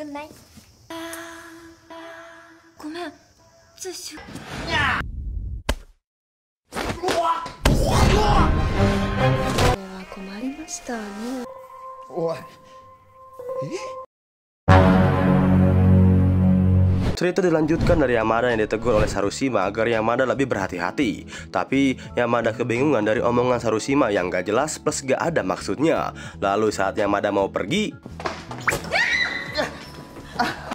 Good night. ごめん、つし。困りましたね。おい。Cerita dilanjutkan dari Yamada yang ditegur oleh Sarushima agar Yamada lebih berhati-hati. Tapi Yamada kebingungan dari omongan Sarushima yang gak jelas plus gak ada maksudnya. Lalu saat Yamada mau pergi,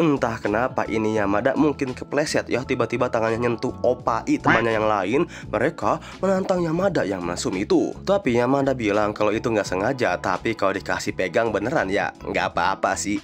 entah kenapa ini Yamada mungkin kepleset ya, tiba-tiba tangannya nyentuh Oppai temannya yang lain. Mereka menantang Yamada yang mesum itu. Tapi Yamada bilang kalau itu nggak sengaja, tapi kalau dikasih pegang beneran ya nggak apa-apa sih.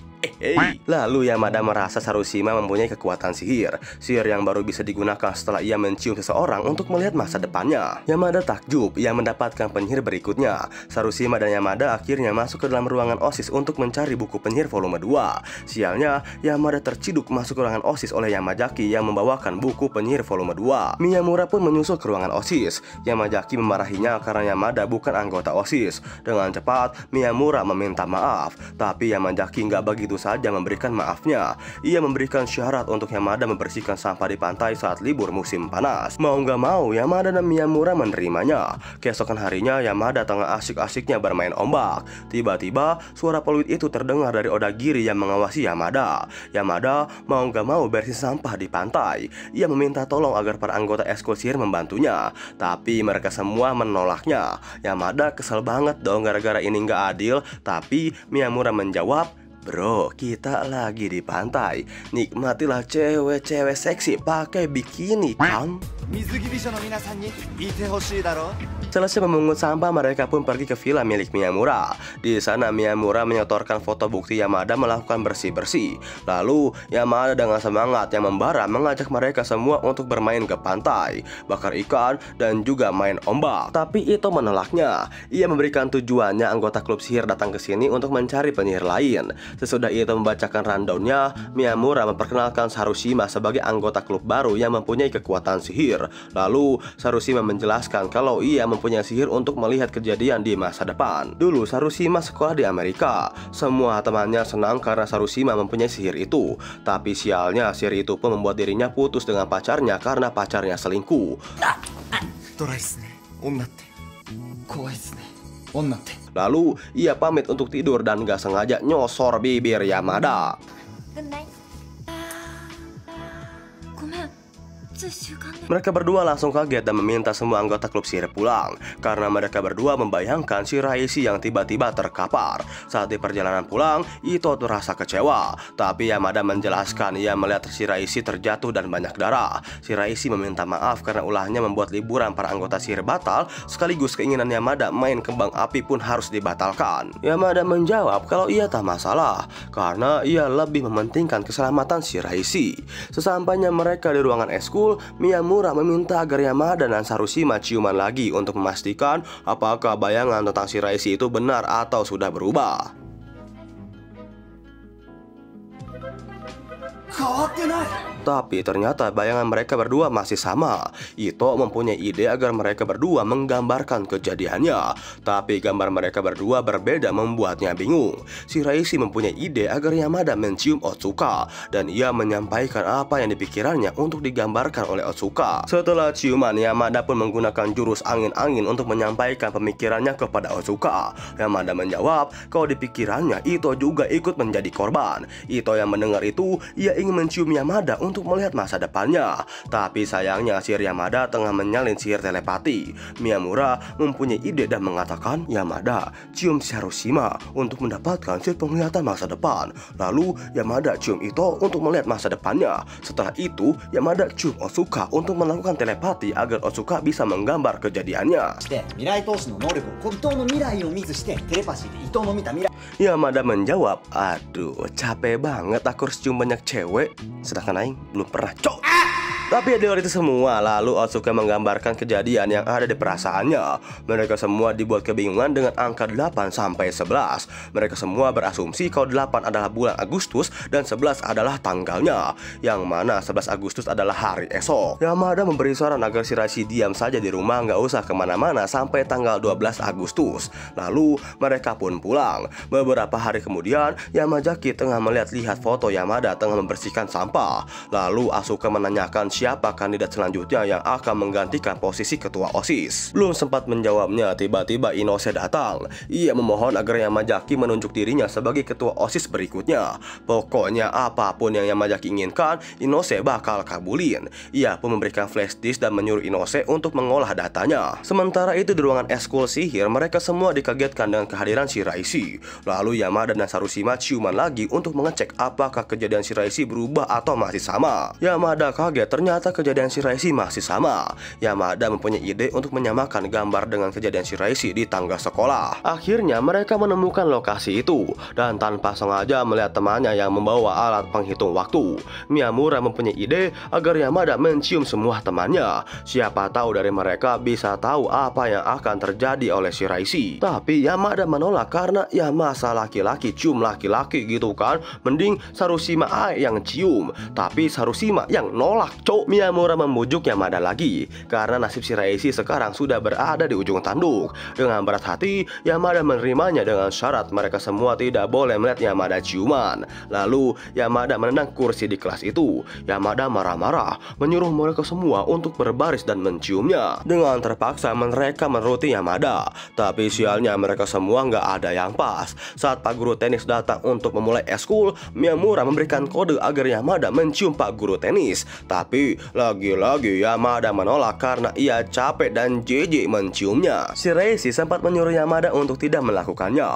Lalu Yamada merasa Sarushima mempunyai kekuatan sihir yang baru bisa digunakan setelah ia mencium seseorang untuk melihat masa depannya. Yamada takjub, ia mendapatkan penyihir berikutnya. Sarushima dan Yamada akhirnya masuk ke dalam ruangan OSIS untuk mencari buku penyihir volume 2. Sialnya, Yamada terciduk masuk ke ruangan OSIS oleh Yamazaki yang membawakan buku penyihir volume 2. Miyamura pun menyusul ke ruangan OSIS. Yamazaki memarahinya karena Yamada bukan anggota OSIS. Dengan cepat, Miyamura meminta maaf, tapi Yamazaki nggak begitu saja memberikan maafnya. Ia memberikan syarat untuk Yamada membersihkan sampah di pantai saat libur musim panas. Mau nggak mau, Yamada dan Miyamura menerimanya. Keesokan harinya, Yamada tengah asik-asiknya bermain ombak. Tiba-tiba, suara peluit itu terdengar dari Odagiri yang mengawasi Yamada. Yamada mau nggak mau bersih sampah di pantai. Ia meminta tolong agar para anggota ekskul sihir membantunya. Tapi mereka semua menolaknya. Yamada kesel banget dong gara-gara ini nggak adil. Tapi Miyamura menjawab, "Bro, kita lagi di pantai. Nikmatilah cewek-cewek seksi pakai bikini, kan?" Selesai memungut sampah, mereka pun pergi ke villa milik Miyamura. Di sana Miyamura menyetorkan foto bukti Yamada melakukan bersih-bersih. Lalu Yamada dengan semangat yang membara mengajak mereka semua untuk bermain ke pantai, bakar ikan, dan juga main ombak. Tapi Ito menolaknya. Ia memberikan tujuannya anggota klub sihir datang ke sini untuk mencari penyihir lain. Sesudah Ito membacakan rundownnya, Miyamura memperkenalkan Sarushima sebagai anggota klub baru yang mempunyai kekuatan sihir. Lalu Sarushima menjelaskan kalau ia mempunyai sihir untuk melihat kejadian di masa depan. Dulu Sarushima sekolah di Amerika. Semua temannya senang karena Sarushima mempunyai sihir itu. Tapi sialnya sihir itu pun membuat dirinya putus dengan pacarnya karena pacarnya selingkuh. Lalu ia pamit untuk tidur dan gak sengaja nyosor bibir Yamada. Good night. Mereka berdua langsung kaget dan meminta semua anggota klub sihir pulang karena mereka berdua membayangkan Shiraishi yang tiba-tiba terkapar. Saat di perjalanan pulang, Ito terasa kecewa, tapi Yamada menjelaskan ia melihat Shiraishi terjatuh dan banyak darah. Shiraishi meminta maaf karena ulahnya membuat liburan para anggota sihir batal, sekaligus keinginan Yamada main kembang api pun harus dibatalkan. Yamada menjawab kalau ia tak masalah karena ia lebih mementingkan keselamatan Shiraishi. Sesampainya mereka di ruangan eskul, Miyamura meminta agar Yamada dan Sarushima ciuman lagi untuk memastikan apakah bayangan tentang Shiraishi itu benar atau sudah berubah. Tapi ternyata bayangan mereka berdua masih sama. Ito mempunyai ide agar mereka berdua menggambarkan kejadiannya. Tapi gambar mereka berdua berbeda membuatnya bingung. Shiraishi mempunyai ide agar Yamada mencium Otsuka, dan ia menyampaikan apa yang dipikirannya untuk digambarkan oleh Otsuka. Setelah ciuman, Yamada pun menggunakan jurus angin-angin untuk menyampaikan pemikirannya kepada Otsuka. Yamada menjawab kalau di pikirannya Ito juga ikut menjadi korban. Ito yang mendengar itu, ia ingin mencium Yamada untuk melihat masa depannya. Tapi sayangnya sihir Yamada tengah menyalin sihir telepati. Miyamura mempunyai ide dan mengatakan, "Yamada, cium Sarushima untuk mendapatkan sihir penglihatan masa depan." Lalu Yamada cium Ito untuk melihat masa depannya. Setelah itu Yamada cium Otsuka untuk melakukan telepati agar Otsuka bisa menggambar kejadiannya. Yamada menjawab, "Aduh, capek banget aku harus cium banyak cewek, sedangkan aing belum pernah." Tapi di luar itu semua, lalu Otsuka menggambarkan kejadian yang ada di perasaannya. Mereka semua dibuat kebingungan dengan angka 8 sampai 11. Mereka semua berasumsi kalau 8 adalah bulan Agustus dan 11 adalah tanggalnya, yang mana 11 Agustus adalah hari esok. Yamada memberi saran agar Shiraishi diam saja di rumah, nggak usah kemana-mana sampai tanggal 12 Agustus. Lalu mereka pun pulang. Beberapa hari kemudian, Yamazaki tengah melihat foto Yamada tengah membersihkan sampah. Lalu Asuka menanyakan siapa kandidat selanjutnya yang akan menggantikan posisi ketua OSIS. Belum sempat menjawabnya, tiba-tiba Inose datang. Ia memohon agar Yamazaki menunjuk dirinya sebagai ketua OSIS berikutnya. Pokoknya apapun yang Yamazaki inginkan, Inose bakal kabulin. Ia pun memberikan flash disk dan menyuruh Inose untuk mengolah datanya. Sementara itu di ruangan eskul sihir, mereka semua dikagetkan dengan kehadiran Shiraishi. Lalu Yamada dan Sarushima ciuman lagi untuk mengecek apakah kejadian Shiraishi berubah atau masih sama. Yamada kaget, ternyata kejadian Shiraishi masih sama. Yamada mempunyai ide untuk menyamakan gambar dengan kejadian Shiraishi di tangga sekolah. Akhirnya mereka menemukan lokasi itu, dan tanpa sengaja melihat temannya yang membawa alat penghitung waktu. Miyamura mempunyai ide agar Yamada mencium semua temannya. Siapa tahu dari mereka bisa tahu apa yang akan terjadi oleh Shiraishi. Tapi Yamada menolak karena ya masa laki-laki cium laki-laki gitu kan. Mending Sarushima yang cium. Tapi Sarushima yang nolak, cok. Miyamura membujuk Yamada lagi karena nasib Shiraishi sekarang sudah berada di ujung tanduk. Dengan berat hati, Yamada menerimanya dengan syarat mereka semua tidak boleh melihat Yamada ciuman. Lalu Yamada menendang kursi di kelas itu. Yamada marah-marah menyuruh mereka semua untuk berbaris dan menciumnya. Dengan terpaksa mereka menuruti Yamada. Tapi sialnya mereka semua nggak ada yang pas. Saat Pak Guru Tenis datang untuk memulai eskul, Miyamura memberikan kode agar Yamada mencium Pak Guru Tenis. Tapi lagi-lagi Yamada menolak karena ia capek dan jijik menciumnya. Shiraishi sempat menyuruh Yamada untuk tidak melakukannya.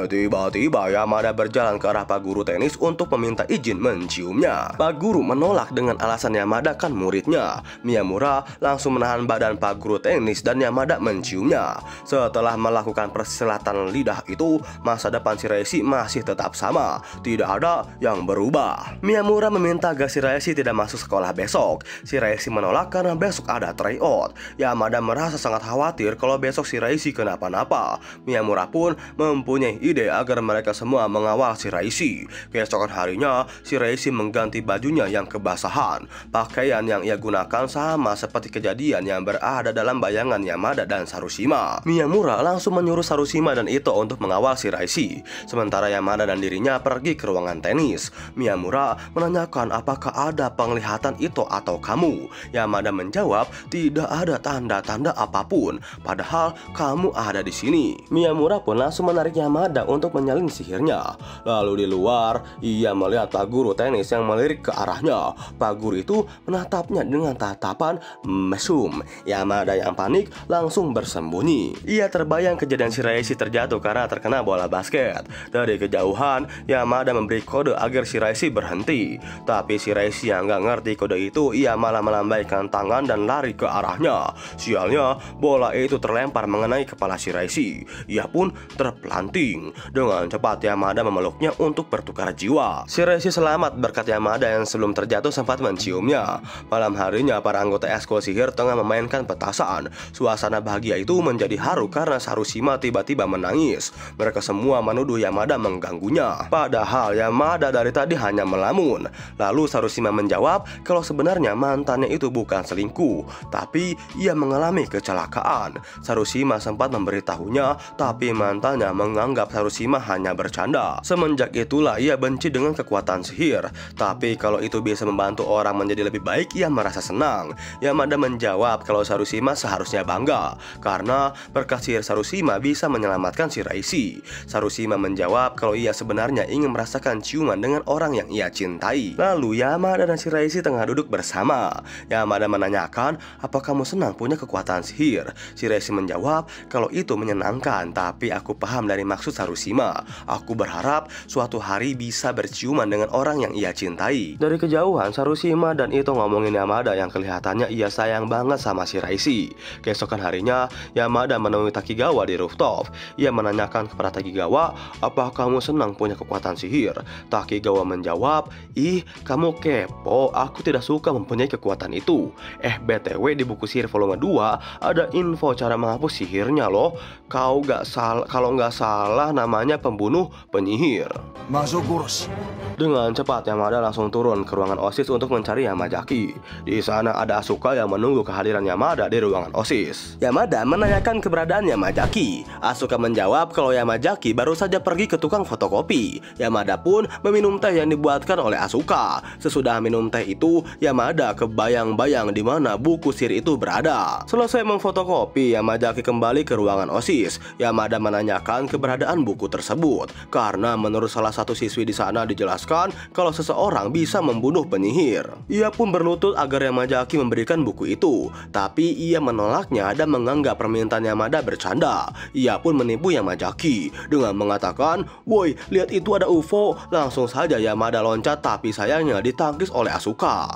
Tiba-tiba Yamada berjalan ke arah Pak Guru Tenis untuk meminta izin menciumnya. Pak Guru menolak dengan alasan Yamada kan muridnya. Miyamura langsung menahan badan Pak Guru Tenis dan Yamada menciumnya. Setelah melakukan persilatan lidah itu, masa depan Shiraishi masih tetap sama. Tidak ada yang berubah. Miyamura meminta agar Shiraishi tidak masuk sekolah besok. Shiraishi menolak karena besok ada tryout. Yamada merasa sangat khawatir kalau besok Shiraishi kenapa-napa. Miyamura pun mempunyai ide agar mereka semua mengawal Shiraishi. Keesokan harinya, Shiraishi mengganti bajunya yang kebasahan. Pakaian yang ia gunakan sama seperti kejadian yang berada dalam bayangan Yamada dan Sarushima. Miyamura langsung menyuruh Sarushima dan Ito untuk mengawal Shiraishi. Sementara Yamada dan dirinya pergi ke ruangan tenis. Miyamura menanyakan apakah ada penglihatan Ito atau kamu. Yamada menjawab tidak ada tanda-tanda apapun, padahal kamu ada di sini. Miyamura pun langsung menarik Yamada untuk menyalin sihirnya. Lalu di luar, ia melihat Pak Guru Tenis yang melirik ke arahnya. Pak Guru itu menatapnya dengan tatapan mesum. Yamada yang panik langsung bersembunyi. Ia terbayang kejadian Shiraishi terjatuh karena terkena bola basket. Dari kejauhan, Yamada memberi kode agar Shiraishi berhenti. Tapi Shiraishi yang nggak ngerti kode itu, ia malah melambaikan tangan dan lari ke arahnya. Sialnya, bola itu terlempar mengenai kepala Shiraishi. Ia pun terpelanting. Dengan cepat Yamada memeluknya untuk bertukar jiwa. Shiraishi selamat berkat Yamada yang sebelum terjatuh sempat menciumnya. Malam harinya, para anggota eskul sihir tengah memainkan petasan. Suasana bahagia itu menjadi haru karena Sarushima tiba-tiba menangis. Mereka semua menuduh Yamada mengganggunya. Padahal Yamada dari tadi hanya melamun. Lalu Sarushima menjawab kalau sebenarnya mantannya itu bukan selingkuh, tapi ia mengalami kecelakaan. Sarushima sempat memberitahunya, tapi mantannya menganggap Sarushima hanya bercanda. Semenjak itulah ia benci dengan kekuatan sihir. Tapi kalau itu bisa membantu orang menjadi lebih baik, ia merasa senang. Yamada menjawab kalau Sarushima seharusnya bangga karena berkat sihir Sarushima bisa menyelamatkan Shiraishi. Sarushima menjawab kalau ia sebenarnya ingin merasakan ciuman dengan orang yang ia cintai. Lalu Yamada dan Shiraishi tengah duduk bersama. Yamada menanyakan, apa kamu senang punya kekuatan sihir? Shiraishi menjawab kalau itu menyenangkan, tapi aku paham dari maksud Sarushima. Aku berharap suatu hari bisa berciuman dengan orang yang ia cintai. Dari kejauhan, Sarushima dan Ito ngomongin Yamada yang kelihatannya ia sayang banget sama Shiraishi. Keesokan harinya, Yamada menemui Takigawa di rooftop. Ia menanyakan kepada Takigawa, apa kamu senang punya kekuatan sihir? Takigawa menjawab, ih kamu kepo, aku tidak suka Asuka mempunyai kekuatan itu. BTW di buku sihir volume 2 ada info cara menghapus sihirnya loh. Kalau nggak salah namanya pembunuh penyihir. Masuk kurus. Dengan cepat Yamada langsung turun ke ruangan OSIS untuk mencari Yamazaki. Di sana ada Asuka yang menunggu kehadiran Yamada di ruangan OSIS. Yamada menanyakan keberadaan Yamazaki. Asuka menjawab kalau Yamazaki baru saja pergi ke tukang fotokopi. Yamada pun meminum teh yang dibuatkan oleh Asuka. Sesudah minum teh itu, Yamada kebayang-bayang di mana buku sihir itu berada. Selesai memfotokopi, Yamazaki kembali ke ruangan OSIS. Yamada menanyakan keberadaan buku tersebut karena menurut salah satu siswi di sana dijelaskan kalau seseorang bisa membunuh penyihir. Ia pun berlutut agar Yamazaki memberikan buku itu, tapi ia menolaknya dan menganggap permintaan Yamada bercanda. Ia pun menipu Yamazaki dengan mengatakan, "Woi, lihat itu ada UFO." Langsung saja Yamada loncat, tapi sayangnya ditangkis oleh Asuka.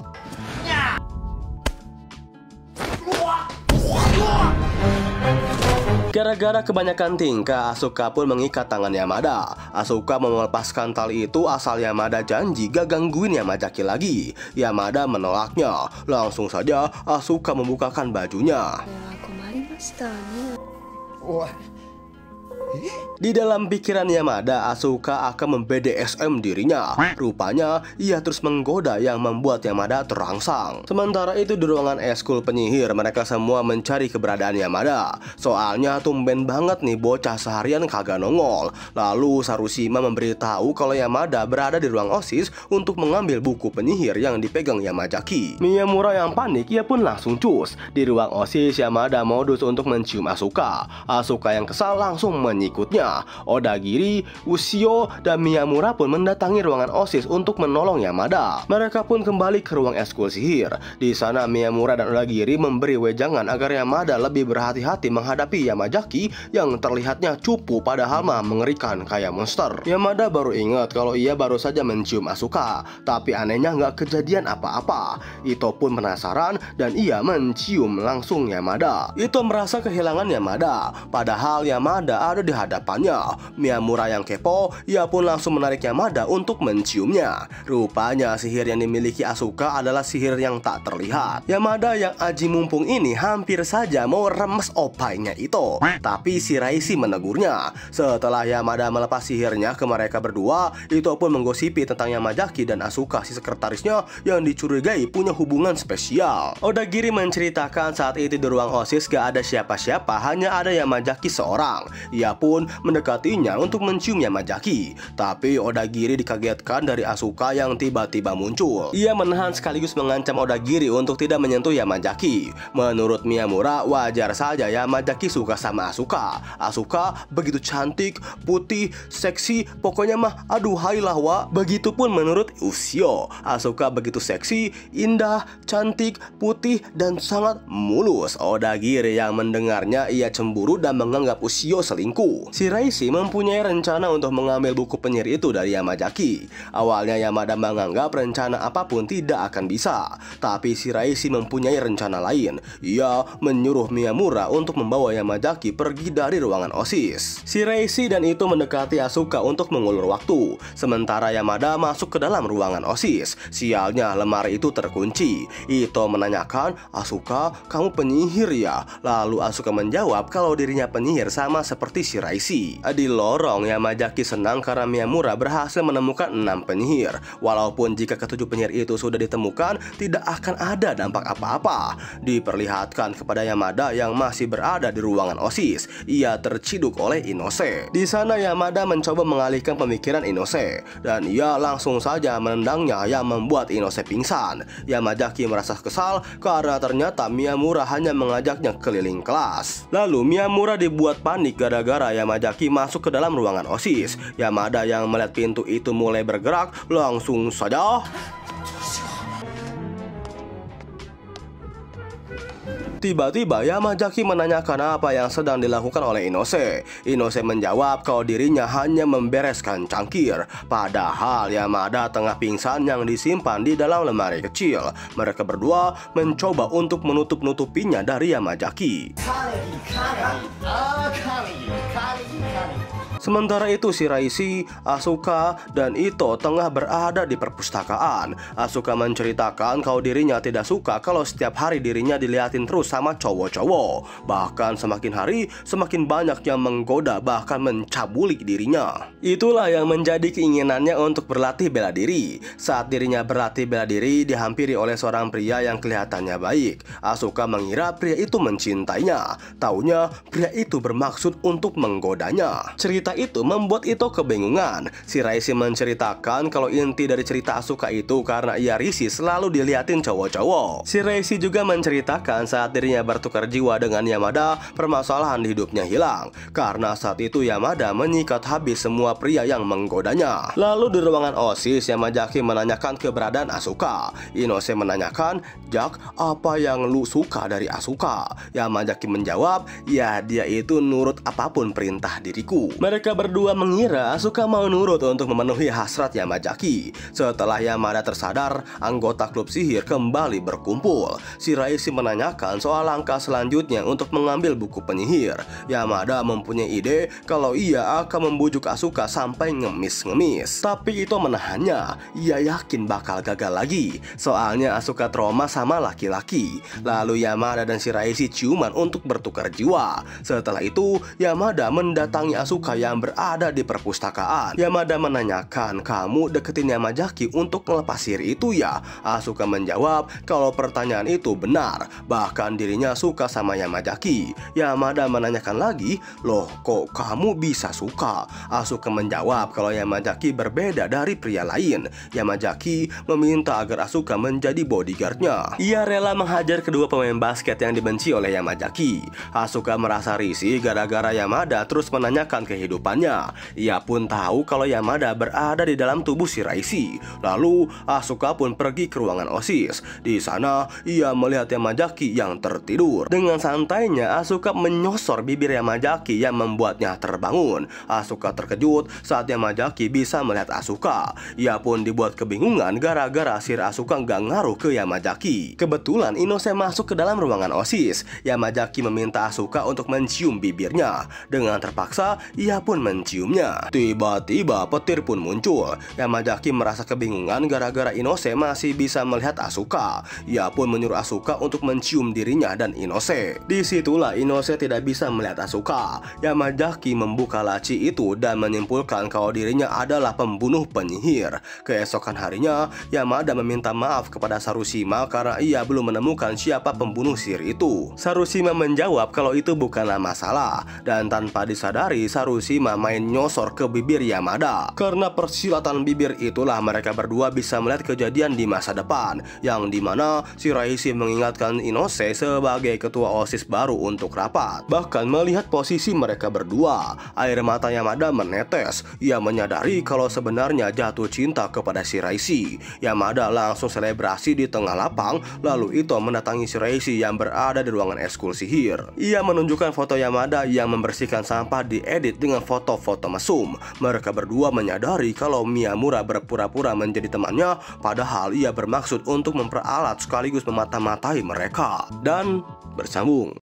Gara-gara kebanyakan tingkah, Asuka pun mengikat tangan Yamada. Asuka mau melepaskan tali itu asal Yamada janji gak gangguin Yamazaki lagi. Yamada menolaknya. Langsung saja Asuka membukakan bajunya. Di dalam pikiran Yamada, Asuka akan mem-BDSM dirinya. Rupanya ia terus menggoda yang membuat Yamada terangsang. Sementara itu di ruangan eskul penyihir, mereka semua mencari keberadaan Yamada. Soalnya tumben banget nih bocah seharian kagak nongol. Lalu Sarushima memberitahu kalau Yamada berada di ruang OSIS untuk mengambil buku penyihir yang dipegang Yamazaki. Miyamura yang panik, ia pun langsung cus. Di ruang OSIS, Yamada modus untuk mencium Asuka. Asuka yang kesal langsung mengikutnya. Odagiri, Ushio, dan Miyamura pun mendatangi ruangan OSIS untuk menolong Yamada. Mereka pun kembali ke ruang eskul sihir. Di sana Miyamura dan Odagiri memberi wejangan agar Yamada lebih berhati-hati menghadapi Yamazaki yang terlihatnya cupu padahal mah mengerikan kayak monster. Yamada baru ingat kalau ia baru saja mencium Asuka, tapi anehnya nggak kejadian apa-apa. Ito pun penasaran dan ia mencium langsung Yamada. Ito merasa kehilangan Yamada, padahal Yamada ada di hadapannya. Miyamura yang kepo, ia pun langsung menarik Yamada untuk menciumnya. Rupanya sihir yang dimiliki Asuka adalah sihir yang tak terlihat. Yamada yang aji mumpung ini hampir saja mau remes opainya itu, tapi Shiraishi menegurnya. Setelah Yamada melepas sihirnya ke mereka berdua, Ito pun menggosipi tentang Yamazaki dan Asuka, si sekretarisnya yang dicurigai punya hubungan spesial. Odagiri menceritakan saat itu di ruang OSIS gak ada siapa-siapa, hanya ada Yamazaki seorang. Ia pun mendekatinya untuk mencium Yamazaki, tapi Odagiri dikagetkan dari Asuka yang tiba-tiba muncul. Ia menahan sekaligus mengancam Odagiri untuk tidak menyentuh Yamazaki. Menurut Miyamura, wajar saja Yamazaki suka sama Asuka. Asuka begitu cantik, putih, seksi, pokoknya mah aduhailah wa. Begitupun menurut Ushio, Asuka begitu seksi, indah, cantik, putih, dan sangat mulus. Odagiri yang mendengarnya ia cemburu dan menganggap Ushio selingkuh. Shiraishi mempunyai rencana untuk mengambil buku penyihir itu dari Yamazaki. Awalnya Yamada menganggap rencana apapun tidak akan bisa, tapi Shiraishi mempunyai rencana lain. Ia menyuruh Miyamura untuk membawa Yamazaki pergi dari ruangan OSIS. Shiraishi dan itu mendekati Asuka untuk mengulur waktu, sementara Yamada masuk ke dalam ruangan OSIS. Sialnya lemari itu terkunci. Ito menanyakan, "Asuka, kamu penyihir ya?" Lalu Asuka menjawab kalau dirinya penyihir sama seperti Shiraishi. Di lorong, Yamazaki senang karena Miyamura berhasil menemukan 6 penyihir. Walaupun jika ke-7 penyihir itu sudah ditemukan, tidak akan ada dampak apa-apa. Diperlihatkan kepada Yamada yang masih berada di ruangan OSIS. Ia terciduk oleh Inose. Di sana Yamada mencoba mengalihkan pemikiran Inose, dan ia langsung saja menendangnya yang membuat Inose pingsan. Yamazaki merasa kesal karena ternyata Miyamura hanya mengajaknya keliling kelas. Lalu Miyamura dibuat panik gara-gara Yamazaki masuk ke dalam ruangan OSIS. Yamada yang melihat pintu itu mulai bergerak, langsung saja tiba-tiba Yamazaki menanyakan apa yang sedang dilakukan oleh Inose. Inose menjawab kalau dirinya hanya membereskan cangkir, padahal Yamada tengah pingsan yang disimpan di dalam lemari kecil. Mereka berdua mencoba untuk menutup-nutupinya dari Yamazaki. Sementara itu Shiraishi, Asuka, dan Ito tengah berada di perpustakaan. Asuka menceritakan kalau dirinya tidak suka kalau setiap hari dirinya diliatin terus sama cowok-cowok. Bahkan semakin hari semakin banyak yang menggoda bahkan mencabuli dirinya. Itulah yang menjadi keinginannya untuk berlatih bela diri. Saat dirinya berlatih bela diri dihampiri oleh seorang pria yang kelihatannya baik. Asuka mengira pria itu mencintainya. Taunya pria itu bermaksud untuk menggodanya. Cerita itu membuat Ito kebingungan. Shiraishi menceritakan kalau inti dari cerita Asuka itu karena ia risih selalu diliatin cowok-cowok. Shiraishi juga menceritakan saat dirinya bertukar jiwa dengan Yamada, permasalahan di hidupnya hilang karena saat itu Yamada menyikat habis semua pria yang menggodanya. Lalu di ruangan OSIS, Yamazaki menanyakan keberadaan Asuka. Inose menanyakan, "Jak, apa yang lu suka dari Asuka?" Yamazaki menjawab, "Ya, dia itu nurut apapun perintah diriku." Mereka berdua mengira Asuka mau nurut untuk memenuhi hasrat Yamazaki. Setelah Yamada tersadar, anggota klub sihir kembali berkumpul. Shiraishi menanyakan soal langkah selanjutnya untuk mengambil buku penyihir. Yamada mempunyai ide kalau ia akan membujuk Asuka sampai ngemis-ngemis. Tapi itu menahannya. Ia yakin bakal gagal lagi. Soalnya Asuka trauma sama laki-laki. Lalu Yamada dan Shiraishi ciuman untuk bertukar jiwa. Setelah itu Yamada mendatangi Asuka yang berada di perpustakaan. Yamada menanyakan, "Kamu deketin Yamazaki untuk ngelepas sihir itu ya?" Asuka menjawab kalau pertanyaan itu benar. Bahkan dirinya suka sama Yamazaki. Yamada menanyakan lagi, "Loh, kok kamu bisa suka?" Asuka menjawab kalau Yamazaki berbeda dari pria lain. Yamazaki meminta agar Asuka menjadi bodyguardnya. Ia rela menghajar kedua pemain basket yang dibenci oleh Yamazaki. Asuka merasa risih gara-gara Yamada terus menanyakan kehidupannya. Ia pun tahu kalau Yamada berada di dalam tubuh Shiraishi. Lalu Asuka pun pergi ke ruangan OSIS. Di sana ia melihat Yamazaki yang tertidur. Dengan santainya Asuka menyosor bibir Yamazaki yang membuatnya terbangun. Asuka terkejut saat Yamazaki bisa melihat Asuka. Ia pun dibuat kebingungan gara-gara sihir Asuka nggak ngaruh ke Yamazaki. Kebetulan Inose masuk ke dalam ruangan OSIS. Yamazaki meminta Asuka untuk mencium bibirnya. Dengan terpaksa ia pun menciumnya. Tiba-tiba petir pun muncul. Yamazaki merasa kebingungan gara-gara Inose masih bisa melihat Asuka. Ia pun menyuruh Asuka untuk mencium dirinya dan Inose. Disitulah Inose tidak bisa melihat Asuka. Yamazaki membuka laci itu dan menyimpulkan kalau dirinya adalah pembunuh penyihir. Keesokan harinya, Yamada meminta maaf kepada Sarushima karena ia belum menemukan siapa pembunuh sihir itu. Sarushima menjawab kalau itu bukanlah masalah, dan tanpa disadari Sarushima main nyosor ke bibir Yamada. Karena persilatan bibir itulah mereka berdua bisa melihat kejadian di masa depan, yang dimana Shiraishi mengingatkan Inose sebagai ketua OSIS baru untuk rapat. Bahkan melihat posisi mereka berdua, air mata Yamada menetes. Ia menyadari kalau sebenarnya jatuh cinta kepada Shiraishi. Yamada langsung selebrasi di tengah lapang. Lalu Ito mendatangi Shiraishi yang berada di ruangan eskul sihir. Ia menunjukkan foto Yamada yang membersihkan sampah diedit dengan foto-foto mesum. Mereka berdua menyadari kalau Miyamura berpura-pura menjadi temannya, padahal ia bermaksud untuk memperalat sekaligus memata-matai mereka. Dan bersambung.